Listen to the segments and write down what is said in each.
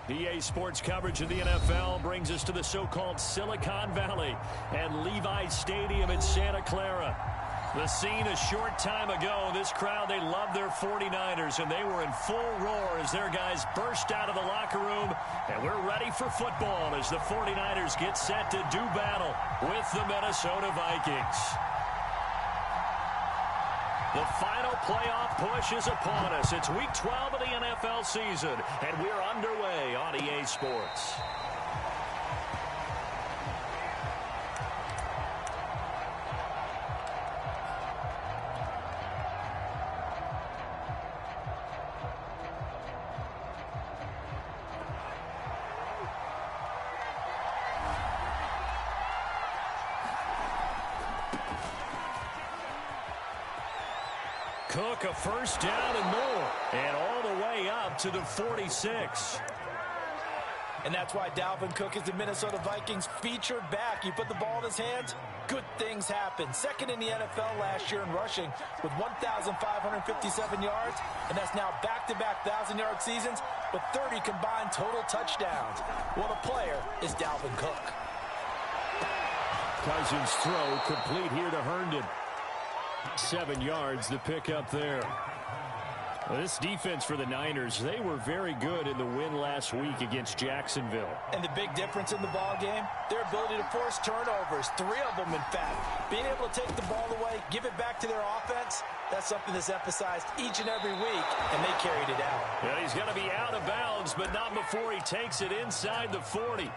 EA Sports coverage of the NFL brings us to the so-called Silicon Valley and Levi Stadium in Santa Clara. The scene a short time ago, this crowd, they love their 49ers, and they were in full roar as their guys burst out of the locker room. And we're ready for football as the 49ers get set to do battle with the Minnesota Vikings. The final playoff push is upon us. It's Week 12 of the NFL season, and we're underway on EA Sports. Cook, a first down and more, and all the way up to the 46. And that's why Dalvin Cook is the Minnesota Vikings featured back. You put the ball in his hands, good things happen. Second in the NFL last year in rushing with 1,557 yards, and that's now back-to-back 1,000-yard seasons with 30 combined total touchdowns. What a player is Dalvin Cook. Cousins' throw complete here to Herndon. 7 yards, the pickup there. Well, this defense for the Niners, they were very good in the win last week against Jacksonville. And the big difference in the ball game, their ability to force turnovers, 3 of them in fact. Being able to take the ball away, give it back to their offense, that's something that's emphasized each and every week, and they carried it out. Yeah, he's going to be out of bounds, but not before he takes it inside the 40.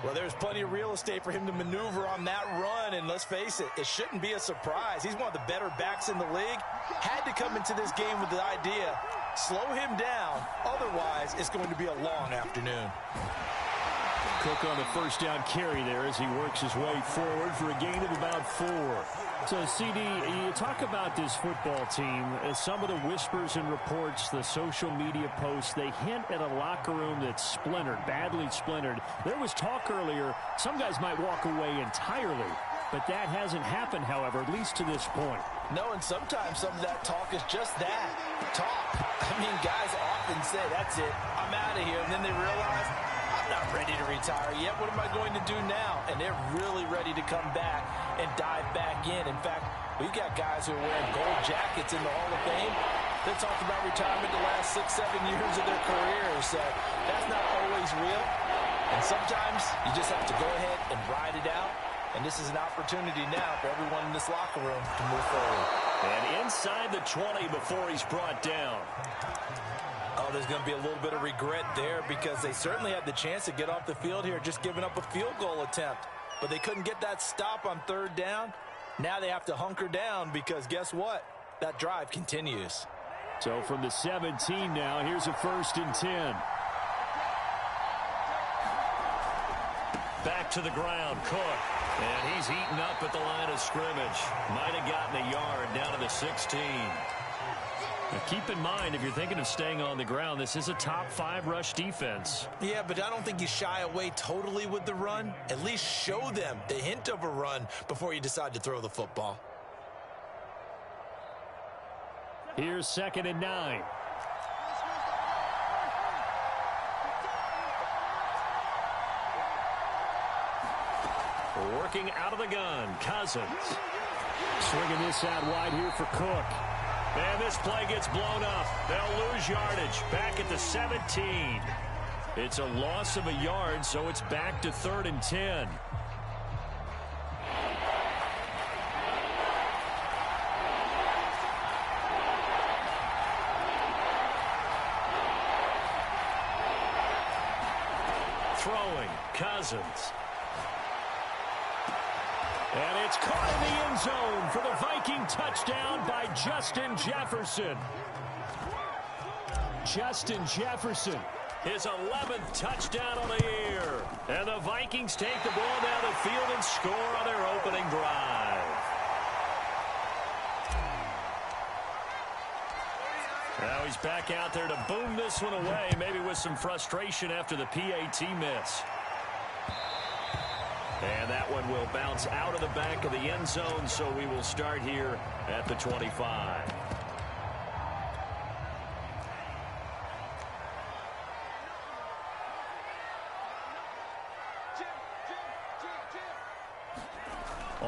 Well, there's plenty of real estate for him to maneuver on that run, and let's face it, it shouldn't be a surprise. He's one of the better backs in the league. Had to come into this game with the idea, slow him down, otherwise it's going to be a long afternoon. Cook on the first down carry there as he works his way forward for a gain of about 4. So, CD, you talk about this football team, some of the whispers and reports, the social media posts, they hint at a locker room that's splintered, badly splintered. There was talk earlier, some guys might walk away entirely, but that hasn't happened, however, at least to this point. No, and sometimes some of that talk is just that, talk. I mean, guys often say, that's it, I'm out of here, and then they realize, I'm not ready to retire yet. What am I going to do now? And they're really ready to come back and dive back in. In fact, we've got guys who are wearing gold jackets in the Hall of Fame. They talked about retirement the last 6-7 years of their careers. So that's not always real. And sometimes you just have to go ahead and ride it out. And this is an opportunity now for everyone in this locker room to move forward. And inside the 20 before he's brought down. Oh, there's going to be a little bit of regret there because they certainly had the chance to get off the field here, just giving up a field goal attempt. But they couldn't get that stop on third down. Now they have to hunker down because guess what? That drive continues. So from the 17 now, here's a 1st and 10. Back to the ground, Cook. And he's eaten up at the line of scrimmage. Might have gotten a yard down to the 16. Now keep in mind, if you're thinking of staying on the ground, this is a top 5 rush defense. Yeah, but I don't think you shy away totally with the run. At least show them the hint of a run before you decide to throw the football. Here's 2nd and 9. Working out of the gun, Cousins. Swinging this out wide here for Cook. And this play gets blown up. They'll lose yardage. Back at the 17. It's a loss of a yard, so it's back to 3rd and 10. Throwing, Cousins. And it's caught in the end zone for the Viking touchdown by Justin Jefferson. Justin Jefferson, his 11th touchdown on the year. And the Vikings take the ball down the field and score on their opening drive. Now he's back out there to boom this one away, maybe with some frustration after the PAT miss. And that one will bounce out of the back of the end zone, so we will start here at the 25.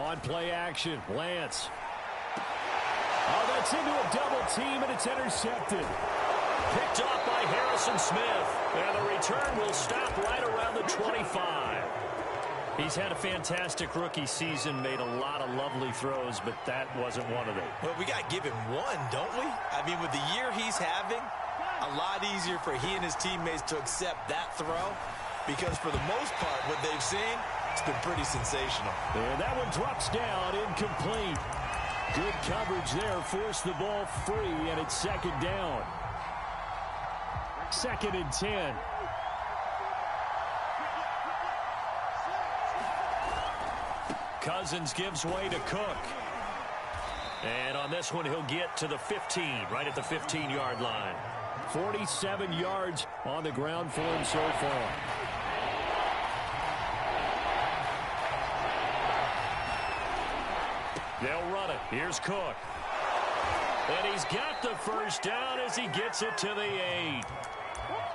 On play action, Lance. Oh, that's into a double team, and it's intercepted. Picked off by Harrison Smith. And the return will stop right around the 25. He's had a fantastic rookie season, made a lot of lovely throws, but that wasn't one of them. Well, we got to give him one, don't we? I mean, with the year he's having, a lot easier for he and his teammates to accept that throw, because for the most part, what they've seen, it's been pretty sensational. And that one drops down, incomplete. Good coverage there, forced the ball free, and it's second down. 2nd and 10. Cousins gives way to Cook. And on this one, he'll get to the 15, right at the 15-yard line. 47 yards on the ground for him so far. They'll run it. Here's Cook. And he's got the first down as he gets it to the 8.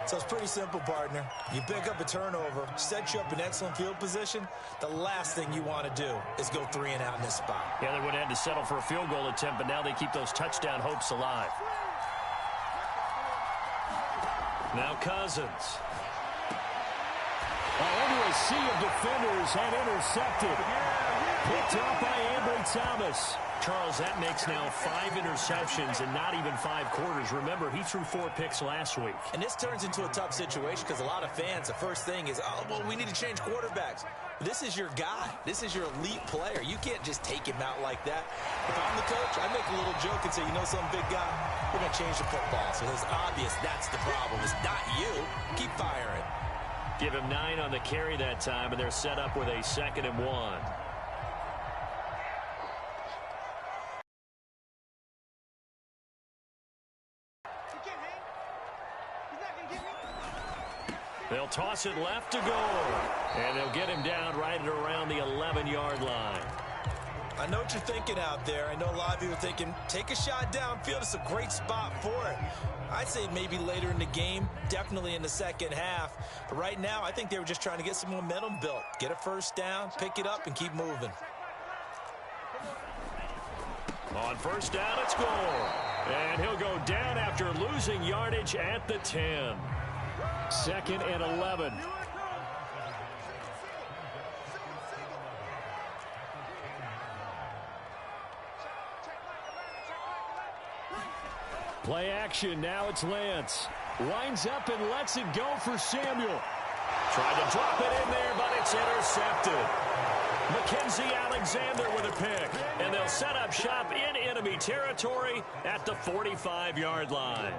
So it's pretty simple, partner. You pick up a turnover, set you up in excellent field position. The last thing you want to do is go 3 and out in this spot. Yeah, they would have had to settle for a field goal attempt, but now they keep those touchdown hopes alive. Now Cousins. Into a sea of defenders and intercepted. Picked up by Ambry Thomas. Charles, that makes now 5 interceptions in not even 5 quarters. Remember, he threw 4 picks last week. And this turns into a tough situation because a lot of fans, the first thing is, oh, well, we need to change quarterbacks. This is your guy. This is your elite player. You can't just take him out like that. If I'm the coach, I make a little joke and say, you know something, big guy? We're going to change the football. So it's obvious that's the problem. It's not you. Keep firing. Give him 9 on the carry that time, and they're set up with a 2nd and 1. They'll toss it left to go. And they'll get him down right at around the 11-yard line. I know what you're thinking out there. I know a lot of you are thinking, take a shot downfield. It's a great spot for it. I'd say maybe later in the game, definitely in the second half. But right now, I think they were just trying to get some momentum built. Get a first down, pick it up, and keep moving. On first down, it's Gore. And he'll go down after losing yardage at the 10. 2nd and 11. Play action. Now it's Lance. Winds up and lets it go for Samuel. Tried to drop it in there, but it's intercepted. Mackenzie Alexander with a pick. And they'll set up shop in enemy territory at the 45-yard line.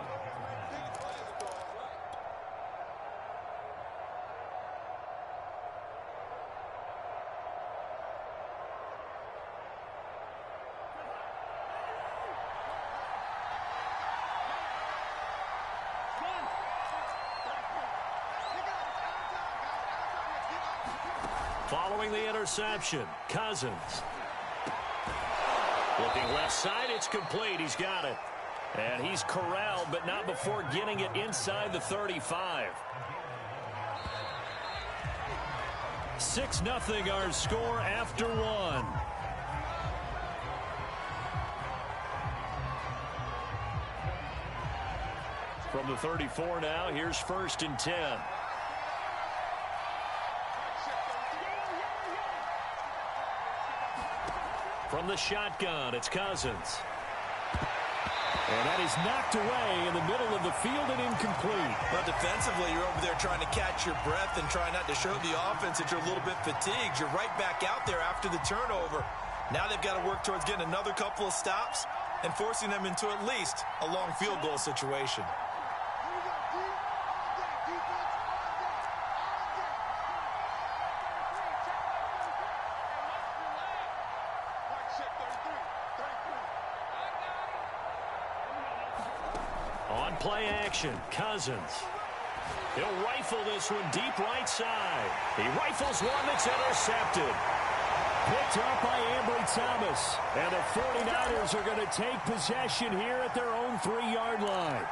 Following the interception, Cousins. Looking left side, it's complete. He's got it. And he's corralled, but not before getting it inside the 35. 6-0 our score after 1. From the 34 now, here's 1st and 10. From the shotgun, it's Cousins. And that is knocked away in the middle of the field and incomplete. But defensively, you're over there trying to catch your breath and try not to show the offense that you're a little bit fatigued. You're right back out there after the turnover. Now they've got to work towards getting another couple of stops and forcing them into at least a long field goal situation. On play action, Cousins. He'll rifle this one deep right side. He rifles one that's intercepted. Picked up by Ambry Thomas. And the 49ers are going to take possession here at their own 3-yard line.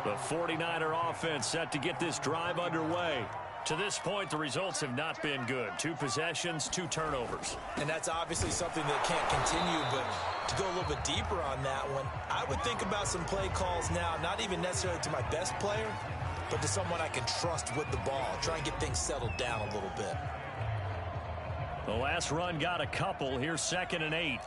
The 49er offense set to get this drive underway. To this point, the results have not been good. 2 possessions, 2 turnovers. And that's obviously something that can't continue, but to go a little bit deeper on that one, I would think about some play calls now, not even necessarily to my best player, but to someone I can trust with the ball. Try and get things settled down a little bit. The last run got a couple. Here's 2nd and 8.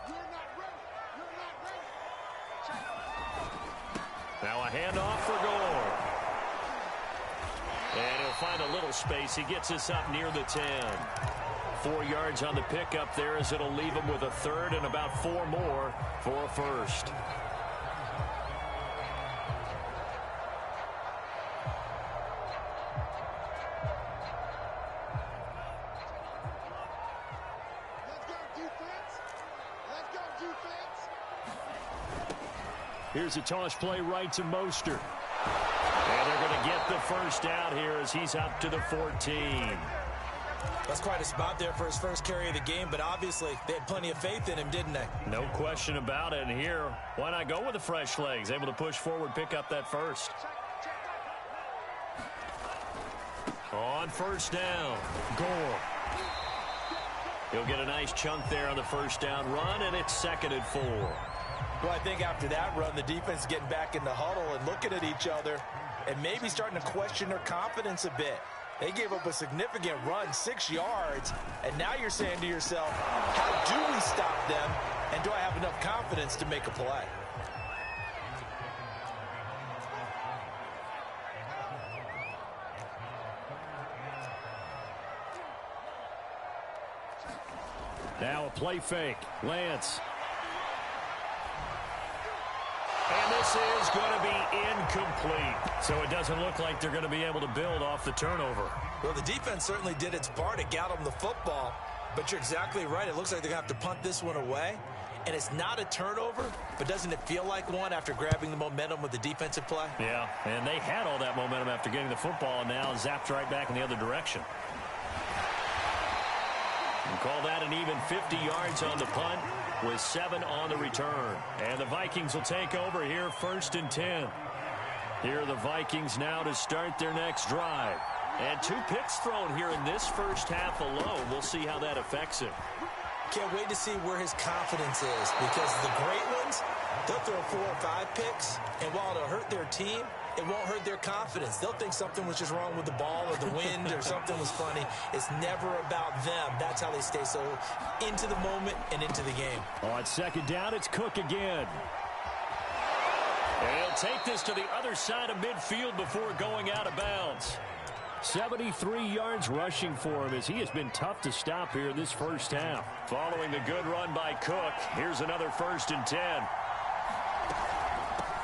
Now a handoff for Gore. And he'll find a little space. He gets us up near the 10. 4 yards on the pickup there as it'll leave him with a 3rd and about 4 more for a first. Here's a toss play right to Mostert. And they're going to get the first down here as he's up to the 14. That's quite a spot there for his first carry of the game, but obviously they had plenty of faith in him, didn't they? No question about it. And here, why not go with the fresh legs? Able to push forward, pick up that first. On first down, Gore. He'll get a nice chunk there on the first down run, and it's 2nd and 4. Well, I think after that run, the defense is getting back in the huddle and looking at each other and maybe starting to question their confidence a bit. They gave up a significant run, 6 yards, and now you're saying to yourself, how do we stop them, and do I have enough confidence to make a play? Now a play fake. Lance. And this is going to be incomplete. So it doesn't look like they're going to be able to build off the turnover. Well, the defense certainly did its part. It got them the football. But you're exactly right. It looks like they're going to have to punt this one away. And it's not a turnover, but doesn't it feel like one after grabbing the momentum with the defensive play? Yeah, and they had all that momentum after getting the football, and now zapped right back in the other direction. And call that an even 50 yards on the punt with 7 on the return. And the Vikings will take over here, 1st and 10. Here are the Vikings now to start their next drive. And 2 picks thrown here in this first half alone. We'll see how that affects him. Can't wait to see where his confidence is, because the great ones, they'll throw 4 or 5 picks, and while it'll hurt their team, it won't hurt their confidence. They'll think something was just wrong with the ball or the wind or something was funny. It's never about them. That's how they stay so into the moment and into the game. On 2nd down, it's Cook again. And he'll take this to the other side of midfield before going out of bounds. 73 yards rushing for him as he has been tough to stop here in this first half. Following the good run by Cook, here's another 1st and 10.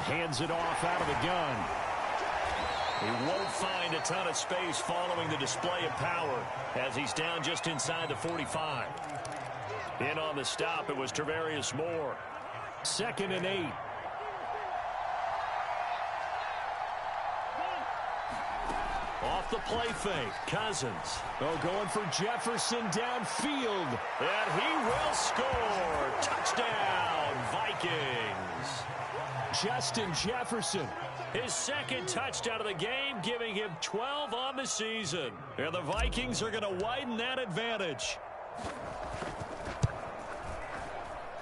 Hands it off out of the gun. He won't find a ton of space following the display of power as he's down just inside the 45. In on the stop, it was Tarvarius Moore. 2nd and 8. Off the play fake, Cousins. Oh, going for Jefferson downfield. And he will score. Touchdown, Vikings. Justin Jefferson. His 2nd touchdown of the game, giving him 12 on the season. And the Vikings are going to widen that advantage.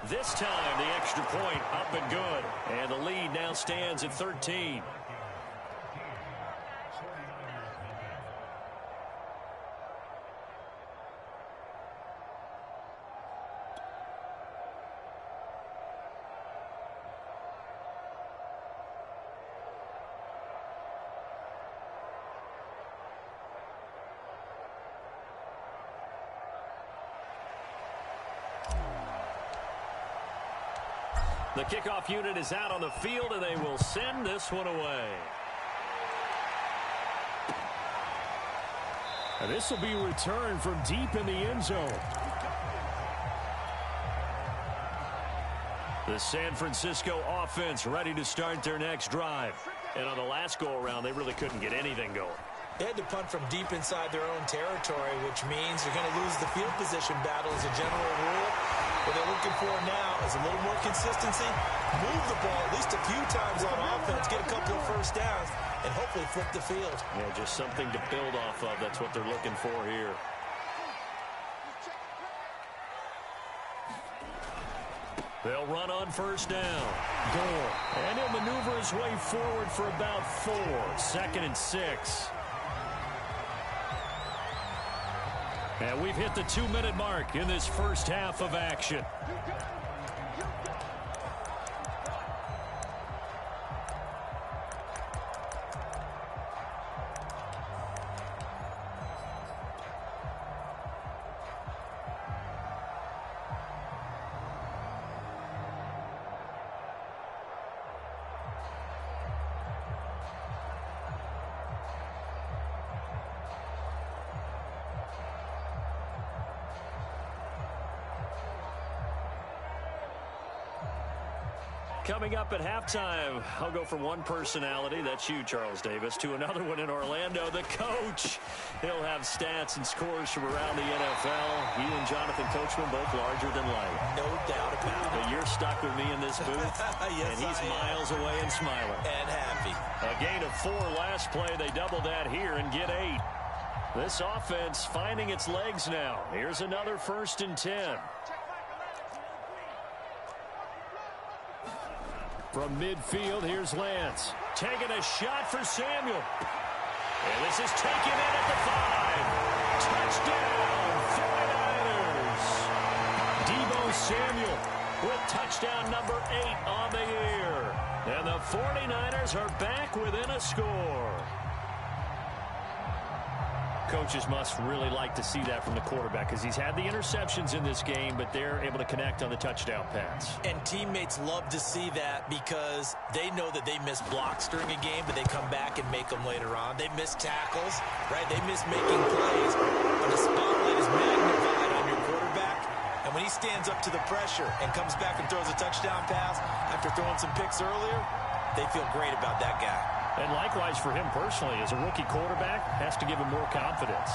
This time, the extra point up and good. And the lead now stands at 13. The kickoff unit is out on the field, and they will send this one away. And this will be returned from deep in the end zone. The San Francisco offense ready to start their next drive. And on the last go-around, they really couldn't get anything going. They had to punt from deep inside their own territory, which means you're going to lose the field position battle as a general rule. What they're looking for now is a little more consistency, move the ball at least a few times on offense, get a couple of first downs, and hopefully flip the field. Yeah, just something to build off of. That's what they're looking for here. They'll run on first down. Gore. And he'll maneuver his way forward for about 4. 2nd and 6. And we've hit the 2-minute mark in this first half of action. Coming up at halftime, I'll go from one personality, that's you, Charles Davis, to another one in Orlando, the coach. He'll have stats and scores from around the NFL. He and Jonathan Coachman both larger than life. No doubt about it. But you're stuck with me in this booth, yes, and he's miles away and smiling. And happy. A gain of 4 last play. They double that here and get 8. This offense finding its legs now. Here's another 1st and 10. From midfield, here's Lance. Taking a shot for Samuel. And this is taken in at the 5. Touchdown, 49ers. Deebo Samuel with touchdown number 8 on the year. And the 49ers are back within a score. Coaches must really like to see that from the quarterback because he's had the interceptions in this game, but they're able to connect on the touchdown pass. And teammates love to see that because they know that they miss blocks during a game, but they come back and make them later on. They miss tackles, right? They miss making plays, but the spotlight is magnified on your quarterback. And when he stands up to the pressure and comes back and throws a touchdown pass after throwing some picks earlier, they feel great about that guy. And likewise for him personally, as a rookie quarterback, has to give him more confidence.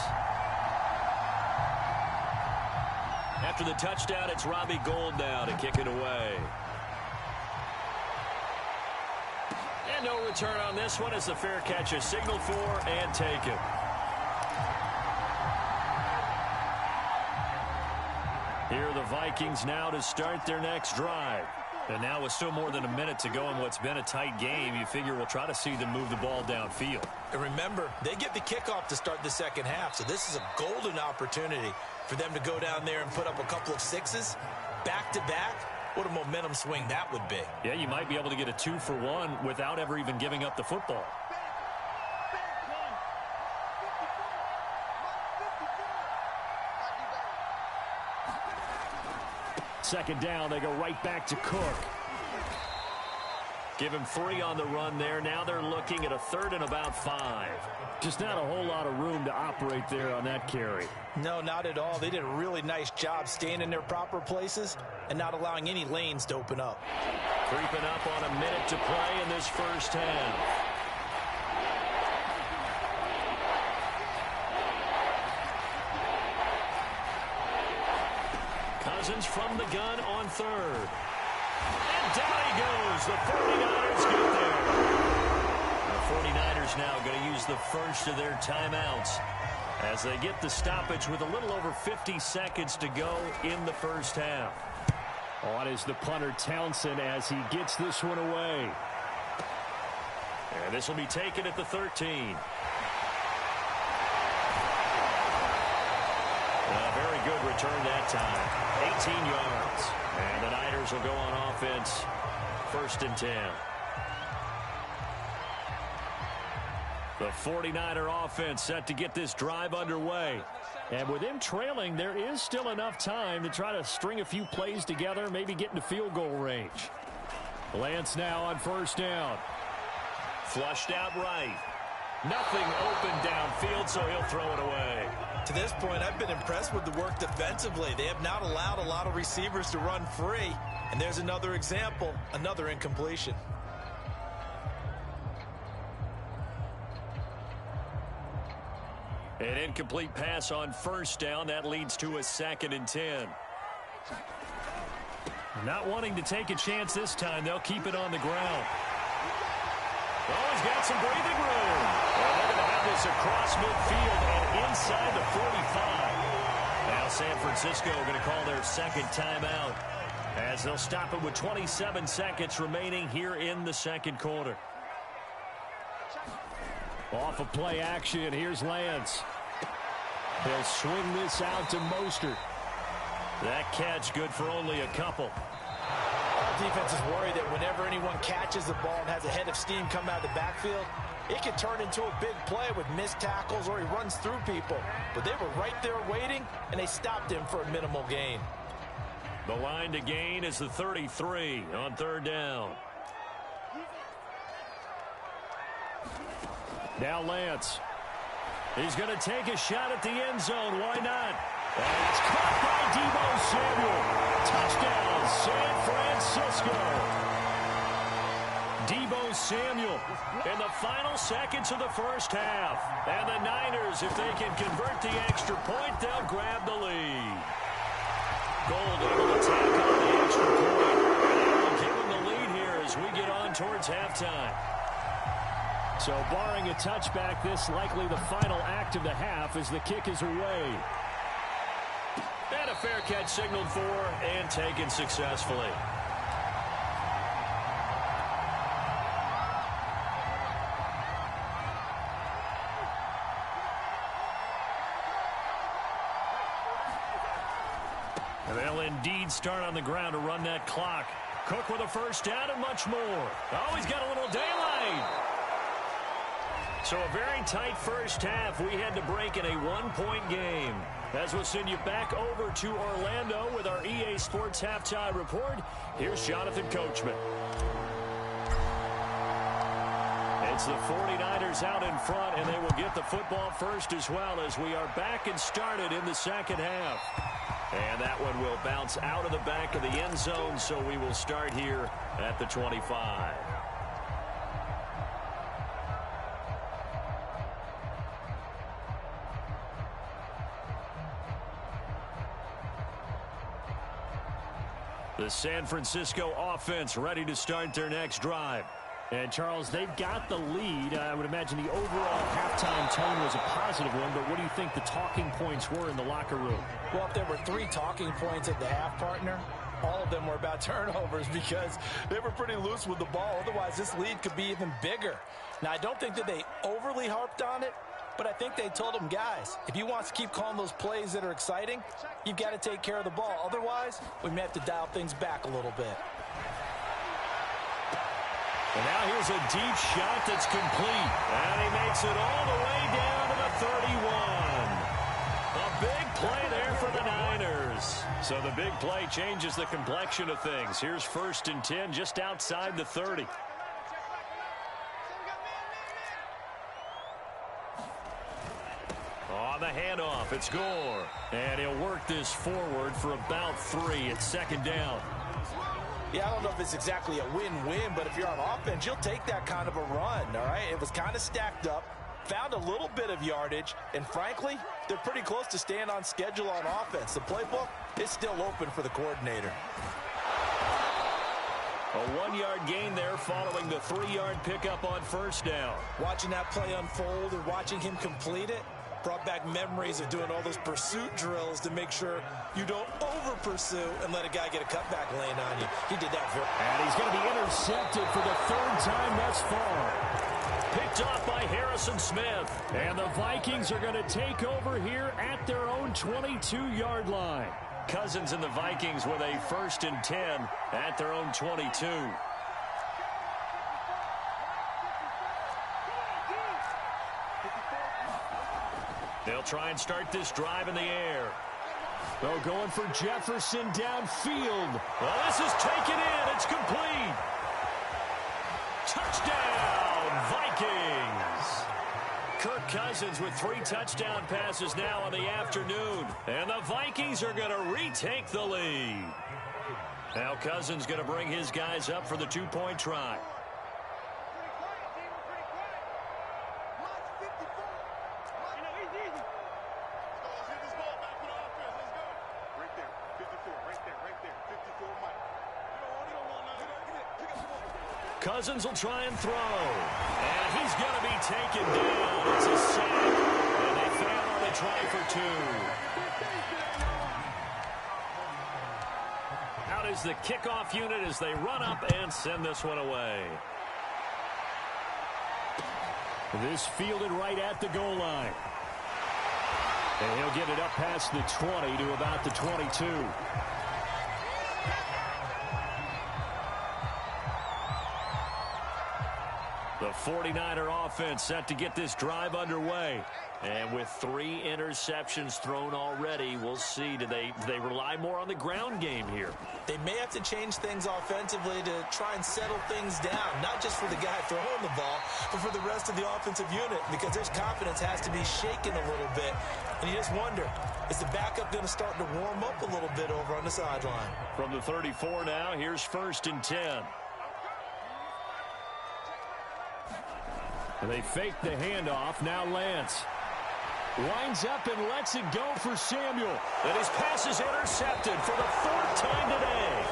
After the touchdown, it's Robbie Gould now to kick it away. And no return on this one as the fair catch is signaled for and taken. Here are the Vikings now to start their next drive. And now with still more than a minute to go in what's been a tight game, you figure we'll try to see them move the ball downfield. And remember, they get the kickoff to start the second half, so this is a golden opportunity for them to go down there and put up a couple of 6s back-to-back. What a momentum swing that would be. Yeah, you might be able to get a 2-for-1 without ever even giving up the football. Second down, they go right back to Cook. Give him 3 on the run there. Now they're looking at a 3rd and about 5. Just not a whole lot of room to operate there on that carry. No, not at all. They did a really nice job staying in their proper places and not allowing any lanes to open up. Creeping up on a minute to play in this first half. Cousins from the gun on 3rd. And down he goes. The 49ers get there. The 49ers now going to use the first of their timeouts as they get the stoppage with a little over 50 seconds to go in the first half. On is the punter Townsend as he gets this one away. And this will be taken at the 13. A very good return that time. 18 yards. And the Niners will go on offense. 1st and 10. The 49er offense set to get this drive underway. And with them trailing, there is still enough time to try to string a few plays together, maybe get into field goal range. Lance now on 1st down. Flushed out right. Nothing open downfield, so he'll throw it away. To this point, I've been impressed with the work defensively. They have not allowed a lot of receivers to run free. And there's another example, another incompletion. An incomplete pass on 1st down. That leads to a 2nd and 10. Not wanting to take a chance this time. They'll keep it on the ground. Oh, he's got some breathing room. And they're going to have this across midfield and inside the 45. Now San Francisco going to call their second timeout as they'll stop it with 27 seconds remaining here in the second quarter. Off of play action, here's Lance. He'll swing this out to Mostert. That catch good for only a couple. Our defense is worried that whenever anyone catches the ball and has a head of steam come out of the backfield, it can turn into a big play with missed tackles or he runs through people. But they were right there waiting, and they stopped him for a minimal gain. The line to gain is the 33 on third down. Now Lance. He's going to take a shot at the end zone. Why not? And it's caught by Deebo Samuel. Touchdown, San Francisco. Deebo Samuel in the final seconds of the first half. And the Niners, if they can convert the extra point, they'll grab the lead. Gold able to tack on the extra point. And they will give them the lead here as we get on towards halftime. So barring a touchback, this likely the final act of the half as the kick is away. And a fair catch signaled for and taken successfully. And they'll indeed start on the ground to run that clock. Cook with a first down and much more. Oh, he's got a little daylight. So a very tight first half. We had to break in a one-point game. As we'll send you back over to Orlando with our EA Sports Halftime Report, here's Jonathan Coachman. It's the 49ers out in front, and they will get the football first as well as we are back and started in the second half. And that one will bounce out of the back of the end zone, so we will start here at the 25. The San Francisco offense ready to start their next drive. And, Charles, they've got the lead. I would imagine the overall halftime tone was a positive one, but what do you think the talking points were in the locker room? Well, if there were 3 talking points at the half, partner, all of them were about turnovers because they were pretty loose with the ball. Otherwise, this lead could be even bigger. Now, I don't think that they overly harped on it, but I think they told them, guys, if you want to keep calling those plays that are exciting, you've got to take care of the ball. Otherwise, we may have to dial things back a little bit. And now here's a deep shot that's complete. And he makes it all the way down to the 31. A big play there for the Niners. So the big play changes the complexion of things. Here's 1st and 10 just outside the 30. On the handoff, it's Gore. And he'll work this forward for about 3. It's 2nd down. Yeah, I don't know if it's exactly a win-win, but if you're on offense, you'll take that kind of a run, all right? It was kind of stacked up, found a little bit of yardage, and frankly, they're pretty close to staying on schedule on offense. The playbook is still open for the coordinator. A 1-yard gain there following the 3-yard pickup on 1st down. Watching that play unfold and watching him complete it brought back memories of doing all those pursuit drills to make sure you don't over-pursue and let a guy get a cutback lane on you. He did that and he's going to be intercepted for the 3rd time thus far. Picked off by Harrison Smith. And the Vikings are going to take over here at their own 22-yard line. Cousins and the Vikings with a 1st and 10 at their own 22. They'll try and start this drive in the air. They're going for Jefferson downfield. Well, this is taken in. It's complete. Touchdown, Vikings. Kirk Cousins with 3 touchdown passes now in the afternoon. And the Vikings are going to retake the lead. Now Cousins going to bring his guys up for the 2-point try. Cousins will try and throw. And he's going to be taken down. It's a sack. And they fail on the try for 2. Out is the kickoff unit as they run up and send this one away. This fielded right at the goal line. And he'll get it up past the 20 to about the 22. The 49er offense set to get this drive underway. And with 3 interceptions thrown already, we'll see. Do they rely more on the ground game here? They may have to change things offensively to try and settle things down, not just for the guy throwing the ball, but for the rest of the offensive unit, because their confidence has to be shaken a little bit. And you just wonder, is the backup going to start to warm up a little bit over on the sideline? From the 34 now, here's 1st and 10. They fake the handoff. Now Lance winds up and lets it go for Samuel. And his pass is intercepted for the 4th time today.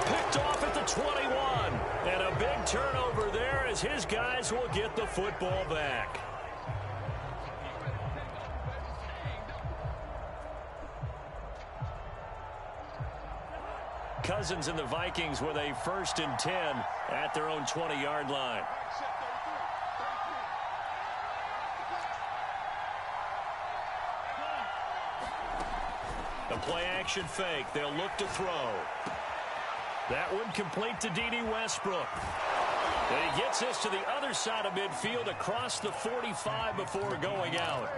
Picked off at the 21. And a big turnover there as his guys will get the football back. Cousins and the Vikings with a 1st and 10 at their own 20-yard line. The play-action fake. They'll look to throw. That one complete to D.D. Westbrook. And he gets this to the other side of midfield across the 45 before going out.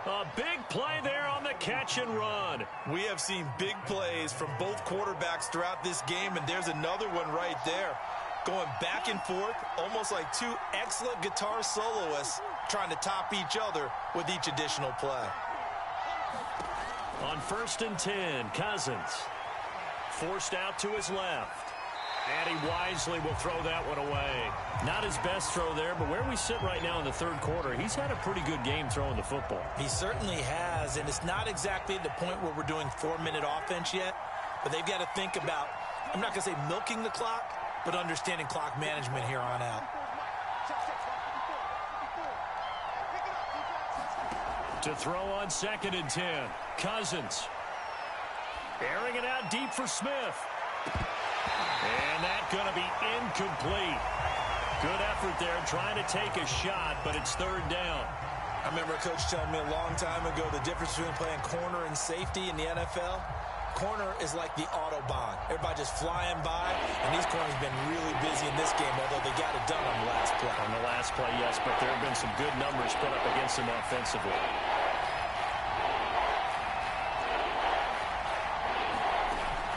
A big play there on the catch and run. We have seen big plays from both quarterbacks throughout this game, and there's another one right there. Going back and forth, almost like 2 excellent guitar soloists trying to top each other with each additional play. On 1st and 10, Cousins forced out to his left. And he wisely will throw that one away. Not his best throw there, but where we sit right now in the 3rd quarter, he's had a pretty good game throwing the football. He certainly has, and it's not exactly at the point where we're doing 4-minute offense yet, but they've got to think about, I'm not going to say milking the clock, but understanding clock management here on out. To throw on 2nd and 10. Cousins. Airing it out deep for Smith. And that's going to be incomplete. Good effort there trying to take a shot, but it's 3rd down. I remember a coach telling me a long time ago the difference between playing corner and safety in the NFL. Corner is like the Autobahn. Everybody just flying by, and these corners have been really busy in this game, although they got it done on the last play. On the last play, yes, but there have been some good numbers put up against them offensively.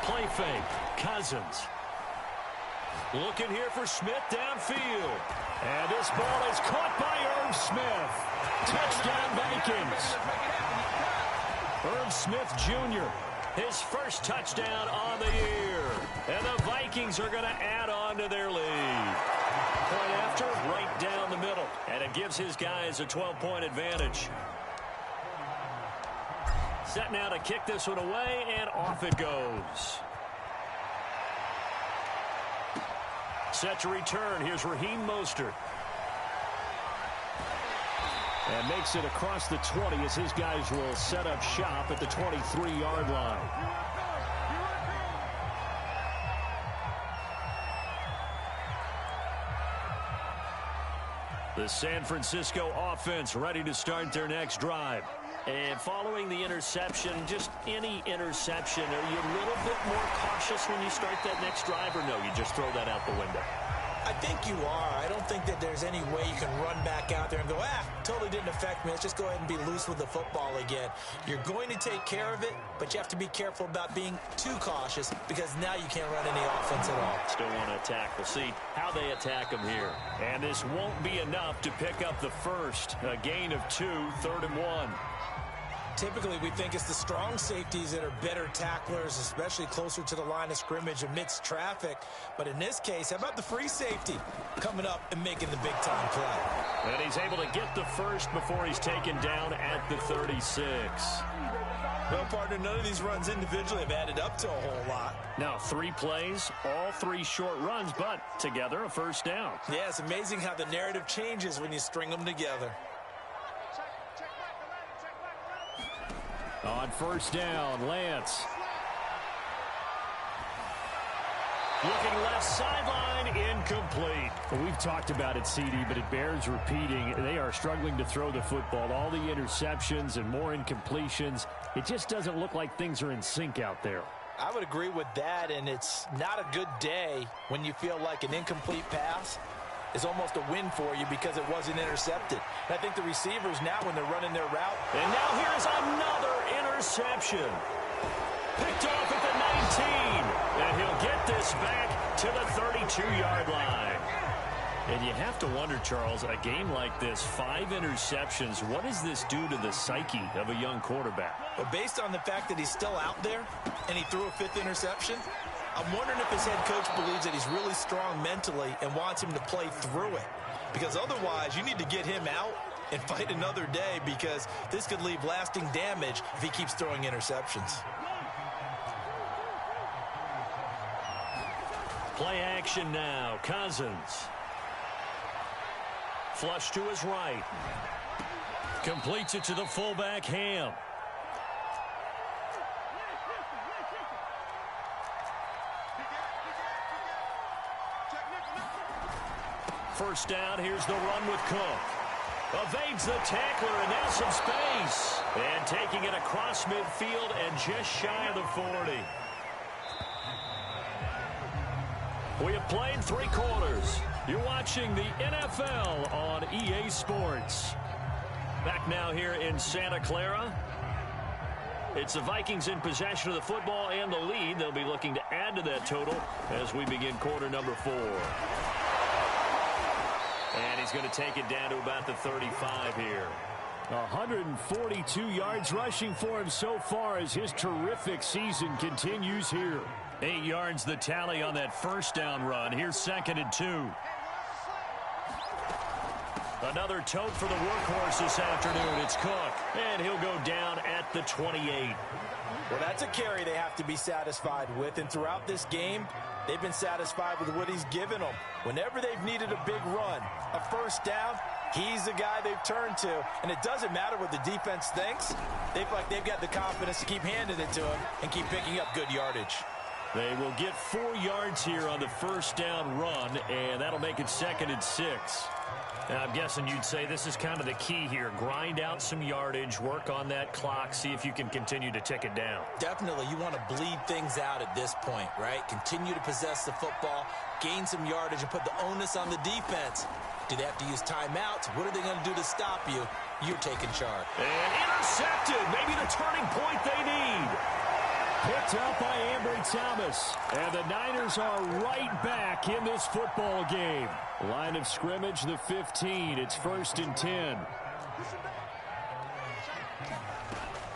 Play fake. Cousins. Looking here for Smith downfield. And this ball is caught by Irv Smith. Touchdown Vikings. Irv Smith Jr. His first touchdown on the year. And the Vikings are going to add on to their lead. Point after, right down the middle. And it gives his guys a 12-point advantage. Set now to kick this one away, and off it goes. Set to return. Here's Raheem Mostert. And makes it across the 20 as his guys will set up shop at the 23-yard line. The San Francisco offense ready to start their next drive. And following the interception, just any interception, are you a little bit more cautious when you start that next drive, or no, you just throw that out the window? I think you are. I don't think that there's any way you can run back out there and go, totally didn't affect me. Let's just go ahead and be loose with the football again. You're going to take care of it, but you have to be careful about being too cautious because now you can't run any offense at all. Still want to attack. We'll see how they attack them here. And this won't be enough to pick up the first. A gain of 2, 3rd and 1. Typically, we think it's the strong safeties that are better tacklers, especially closer to the line of scrimmage amidst traffic. But in this case, how about the free safety coming up and making the big-time play? And he's able to get the first before he's taken down at the 36. Well, partner, none of these runs individually have added up to a whole lot. Now 3 plays, all 3 short runs, but together a first down. Yeah, it's amazing how the narrative changes when you string them together. On first down, Lance. Looking left sideline, incomplete. Well, we've talked about it, CD, but it bears repeating. They are struggling to throw the football. All the interceptions and more incompletions. It just doesn't look like things are in sync out there. I would agree with that, and it's not a good day when you feel like an incomplete pass is almost a win for you because it wasn't intercepted. And I think the receivers now, when they're running their route. And now here's another interception. Picked off at the 19. And he'll get this back to the 32-yard line. And you have to wonder, Charles, a game like this, 5 interceptions, what does this do to the psyche of a young quarterback? But based on the fact that he's still out there and he threw a 5th interception, I'm wondering if his head coach believes that he's really strong mentally and wants him to play through it. Because otherwise, you need to get him out and fight another day, because this could leave lasting damage if he keeps throwing interceptions. Play action now. Cousins. Flush to his right. Completes it to the fullback, Ham. First down, here's the run with Cook. Evades the tackler, and now some space. And taking it across midfield and just shy of the 40. We have played 3 quarters. You're watching the NFL on EA Sports. Back now here in Santa Clara. It's the Vikings in possession of the football and the lead. They'll be looking to add to that total as we begin quarter number 4. And he's going to take it down to about the 35 here. 142 yards rushing for him so far as his terrific season continues here. 8 yards the tally on that first down run. Here's 2nd and 2. Another tote for the workhorse this afternoon. It's Cook. And he'll go down at the 28. Well, that's a carry they have to be satisfied with. And throughout this game, they've been satisfied with what he's given them. Whenever they've needed a big run, a first down, he's the guy they've turned to. And it doesn't matter what the defense thinks. They feel like they've got the confidence to keep handing it to him and keep picking up good yardage. They will get 4 yards here on the first down run, and that'll make it 2nd and 6. Now, I'm guessing you'd say this is kind of the key here. Grind out some yardage, work on that clock, see if you can continue to tick it down. Definitely, you want to bleed things out at this point, right? Continue to possess the football, gain some yardage, and put the onus on the defense. Do they have to use timeouts? What are they going to do to stop you? You're taking charge. And intercepted. Maybe the turning point they need. Picked up by Ambry Thomas. And the Niners are right back in this football game. Line of scrimmage, the 15. It's 1st and 10.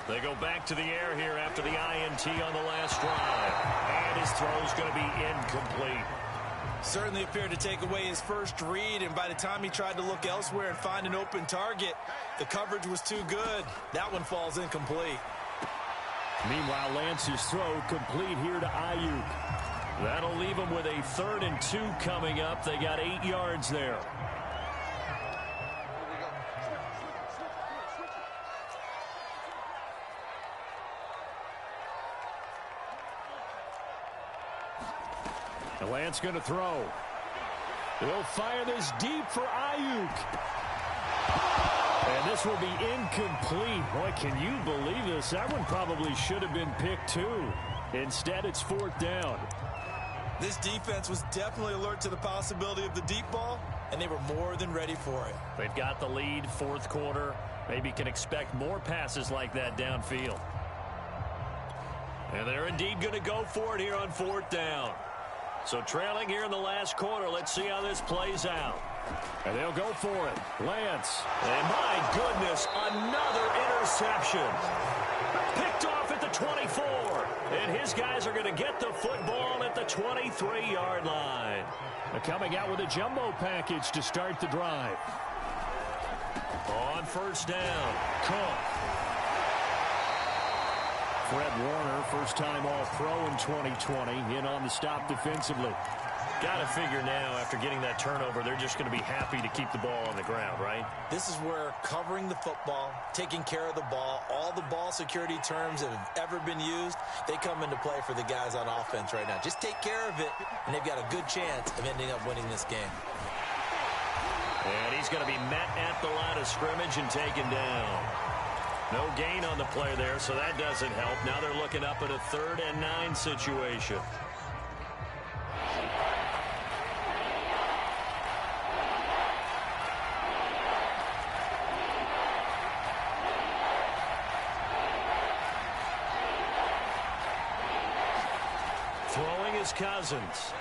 They go back to the air here after the INT on the last drive. And his throw's going to be incomplete. Certainly appeared to take away his first read, and by the time he tried to look elsewhere and find an open target, the coverage was too good. That one falls incomplete. Meanwhile, Lance's throw complete here to Ayuk. That'll leave them with a 3rd and 2 coming up. They got 8 yards there. And Lance going to throw. They'll fire this deep for Ayuk. And this will be incomplete. Boy, can you believe this? That one probably should have been picked too. Instead, it's 4th down. This defense was definitely alert to the possibility of the deep ball, and they were more than ready for it. They've got the lead, 4th quarter. Maybe can expect more passes like that downfield. And they're indeed going to go for it here on 4th down. So trailing here in the last quarter. Let's see how this plays out. And they'll go for it. Lance. And my goodness, another interception. Picked off at the 24. And his guys are going to get the football at the 23-yard line. They're coming out with a jumbo package to start the drive. On first down, Cook. Fred Warner, first-time All-Pro in 2020, in on the stop defensively. Got to figure now, after getting that turnover, they're just going to be happy to keep the ball on the ground, right? This is where covering the football, taking care of the ball, all the ball security terms that have ever been used, they come into play for the guys on offense right now. Just take care of it, and they've got a good chance of ending up winning this game. And he's going to be met at the line of scrimmage and taken down. No gain on the play there, so that doesn't help. Now they're looking up at a 3rd and 9 situation. Throwing is Cousins.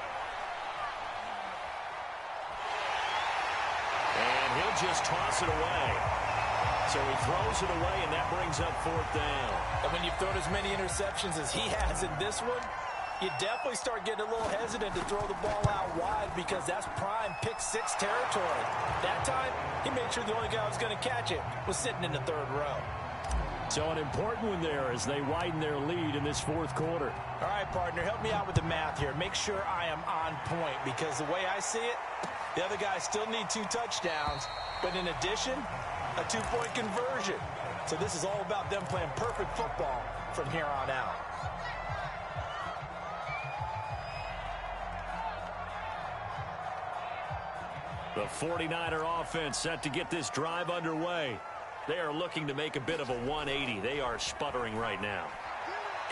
And he'll just toss it away. So he throws it away, and that brings up 4th down. And when you've thrown as many interceptions as he has in this one, you definitely start getting a little hesitant to throw the ball out wide because that's prime pick-6 territory. That time, he made sure the only guy who was going to catch it was sitting in the 3rd row. So an important one there as they widen their lead in this 4th quarter. All right, partner, help me out with the math here. Make sure I am on point because the way I see it, the other guys still need 2 touchdowns, but in addition, a 2-point conversion. So this is all about them playing perfect football from here on out. The 49er offense set to get this drive underway. They are looking to make a bit of a 180. They are sputtering right now.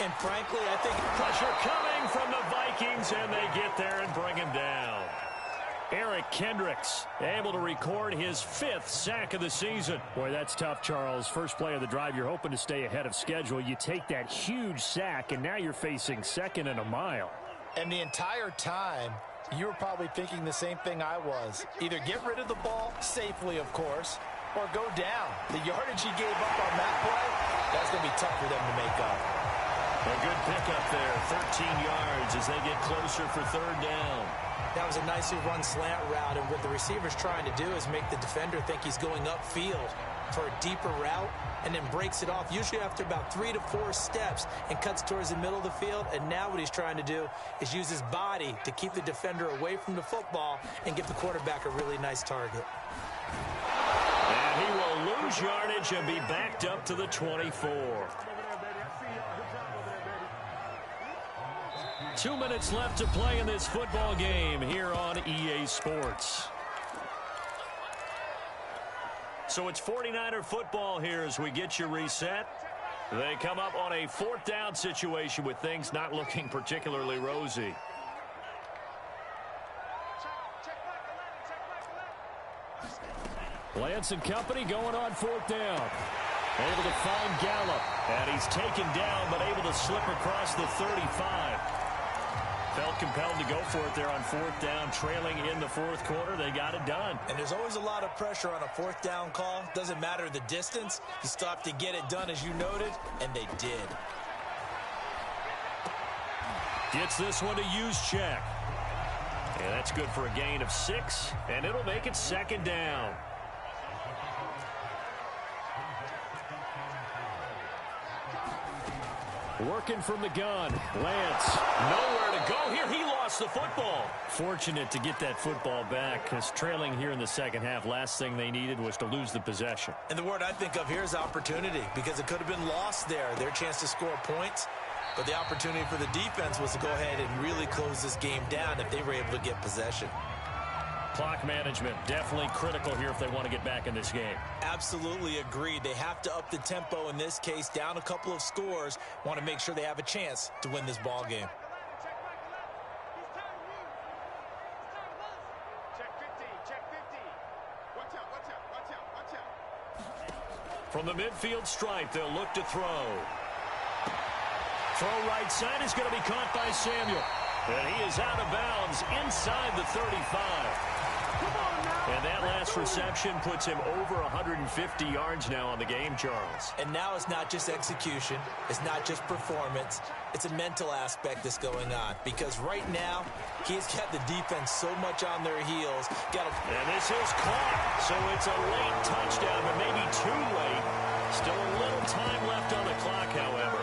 And frankly, I think pressure coming from the Vikings, and they get there and bring him down. Eric Kendricks able to record his 5th sack of the season. Boy, that's tough, Charles. First play of the drive, you're hoping to stay ahead of schedule. You take that huge sack, and now you're facing 2nd and a mile. And the entire time, you were probably thinking the same thing I was. Either get rid of the ball, safely, of course, or go down. The yardage he gave up on that play, that's going to be tough for them to make up. A good pickup there, 13 yards as they get closer for 3rd down. That was a nicely run slant route, and what the receiver's trying to do is make the defender think he's going upfield for a deeper route and then breaks it off, usually after about 3 to 4 steps, and cuts towards the middle of the field. And now what he's trying to do is use his body to keep the defender away from the football and give the quarterback a really nice target. And he will lose yardage and be backed up to the 24. 2 minutes left to play in this football game here on EA Sports. So it's 49er football here as we get you reset. They come up on a 4th down situation with things not looking particularly rosy. Lance and company going on 4th down. Able to find Gallup. And he's taken down, but able to slip across the 35. Felt compelled to go for it there on 4th down, trailing in the 4th quarter. They got it done. And there's always a lot of pressure on a 4th down call. Doesn't matter the distance. You still have to get it done, as you noted, and they did. Gets this one to Juszczyk. And that's good for a gain of 6, and it'll make it 2nd down. Working from the gun. Lance. Nowhere to go here. He lost the football. Fortunate to get that football back because trailing here in the 2nd half, last thing they needed was to lose the possession. And the word I think of here is opportunity because it could have been lost there. Their chance to score points. But the opportunity for the defense was to go ahead and really close this game down if they were able to get possession. Clock management definitely critical here if they want to get back in this game. Absolutely agreed. They have to up the tempo in this case, down a couple of scores. Want to make sure they have a chance to win this ball game. From the midfield stripe, they'll look to throw. Throw right side is going to be caught by Samuel. And he is out of bounds inside the 35. And that last reception puts him over 150 yards now on the game, Charles. And now it's not just execution. It's not just performance. It's a mental aspect that's going on. Because right now, he's got the defense so much on their heels. And this is caught. So it's a late touchdown, but maybe too late. Still a little time left on the clock, however.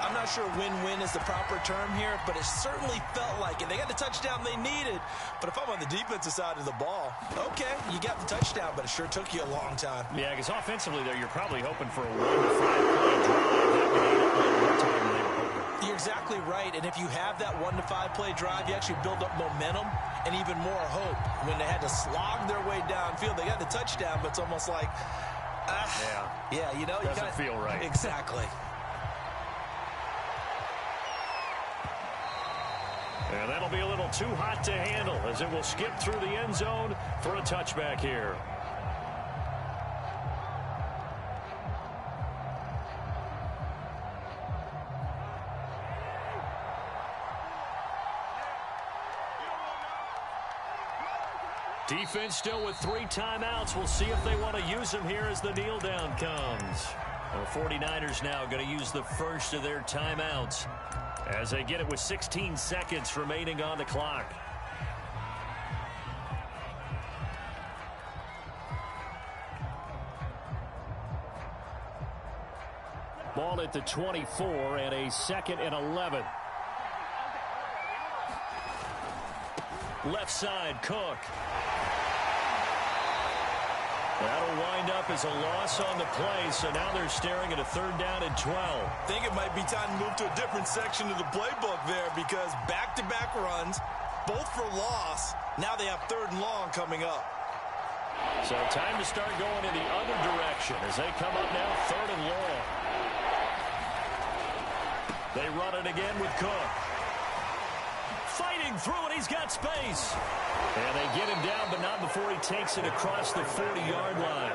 I'm not sure win-win is the proper term here, but it certainly felt like it. They got the touchdown they needed, but if I'm on the defensive side of the ball, okay, you got the touchdown, but it sure took you a long time. Yeah, because offensively there, you're probably hoping for a 1 to 5 play drive. That would eat up a little more time than they were hoping. You're exactly right, and if you have that 1 to 5 play drive, you actually build up momentum and even more hope. When they had to slog their way downfield, they got the touchdown, but it's almost like, yeah, you know, doesn't feel right. Exactly. And that'll be a little too hot to handle as it will skip through the end zone for a touchback here. Defense still with 3 timeouts. We'll see if they want to use them here as the kneel down comes. The 49ers now going to use the first of their timeouts as they get it with 16 seconds remaining on the clock. Ball at the 24 and a 2nd and 11. Left side, Cook. That'll wind up as a loss on the play, so now they're staring at a 3rd down and 12. I think it might be time to move to a different section of the playbook there because back-to-back runs, both for loss. Now they have 3rd and long coming up. So time to start going in the other direction as they come up now 3rd and long. They run it again with Cook. Fighting through it, he's got space. And they get him down, but not before he takes it across the 40-yard line.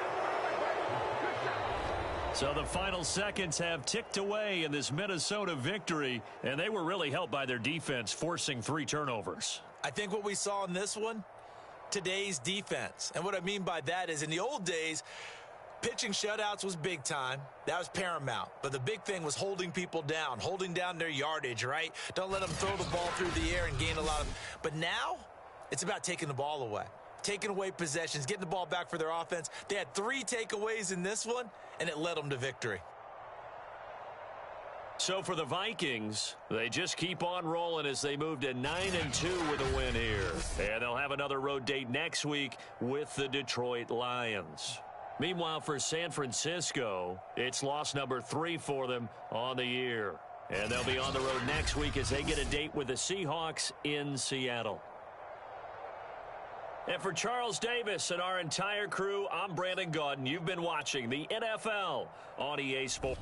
So the final seconds have ticked away in this Minnesota victory, and they were really helped by their defense, forcing 3 turnovers. I think what we saw in this one, today's defense. And what I mean by that is in the old days, pitching shutouts was big time. That was paramount. But the big thing was holding people down, holding down their yardage, right? Don't let them throw the ball through the air and gain a lot of. But now, it's about taking the ball away, taking away possessions, getting the ball back for their offense. They had 3 takeaways in this one, and it led them to victory. So for the Vikings, they just keep on rolling as they move to 9-2 with a win here. And they'll have another road date next week with the Detroit Lions. Meanwhile, for San Francisco, it's loss number 3 for them on the year. And they'll be on the road next week as they get a date with the Seahawks in Seattle. And for Charles Davis and our entire crew, I'm Brandon Gaudin. You've been watching the NFL on EA Sports.